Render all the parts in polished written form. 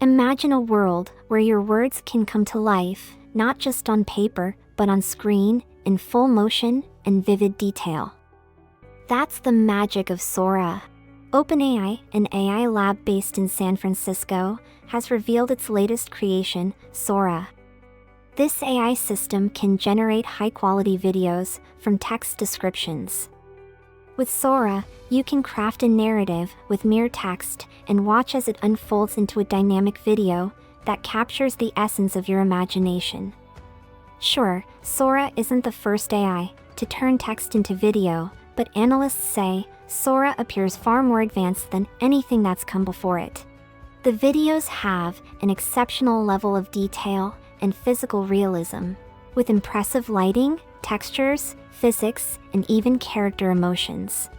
Imagine a world where your words can come to life, not just on paper, but on screen, in full motion and vivid detail. That's the magic of Sora. OpenAI, an AI lab based in San Francisco, has revealed its latest creation, Sora. This AI system can generate high-quality videos from text descriptions. With Sora, you can craft a narrative with mere text and watch as it unfolds into a dynamic video that captures the essence of your imagination. Sure, Sora isn't the first AI to turn text into video, but analysts say Sora appears far more advanced than anything that's come before it. The videos have an exceptional level of detail and physical realism, with impressive lighting, textures, physics, and even character emotions.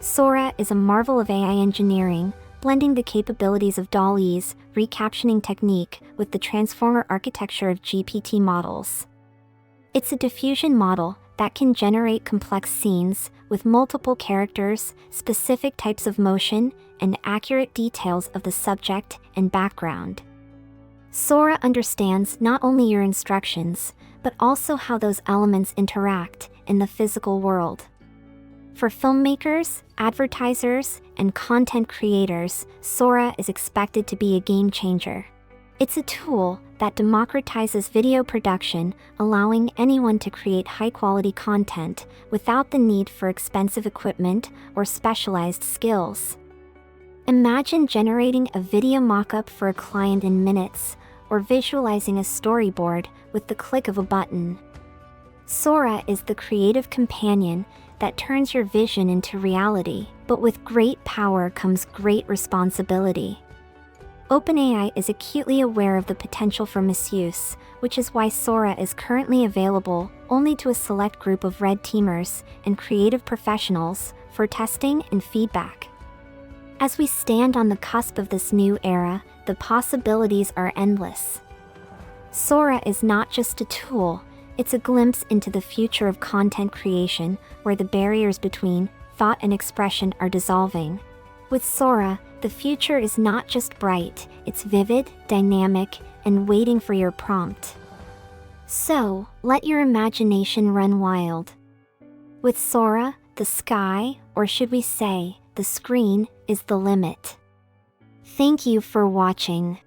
Sora is a marvel of AI engineering, blending the capabilities of DALL-E's recaptioning technique with the transformer architecture of GPT models. It's a diffusion model that can generate complex scenes with multiple characters, specific types of motion, and accurate details of the subject and background. Sora understands not only your instructions, but also how those elements interact in the physical world. For filmmakers, advertisers, and content creators, Sora is expected to be a game changer. It's a tool that democratizes video production, allowing anyone to create high-quality content without the need for expensive equipment or specialized skills. Imagine generating a video mock-up for a client in minutes, or visualizing a storyboard with the click of a button. Sora is the creative companion that turns your vision into reality, but with great power comes great responsibility. OpenAI is acutely aware of the potential for misuse, which is why Sora is currently available only to a select group of red teamers and creative professionals for testing and feedback. As we stand on the cusp of this new era, the possibilities are endless. Sora is not just a tool, it's a glimpse into the future of content creation, where the barriers between thought and expression are dissolving. With Sora, the future is not just bright, it's vivid, dynamic, and waiting for your prompt. So, let your imagination run wild. With Sora, the sky, or should we say, the screen, is the limit. Thank you for watching.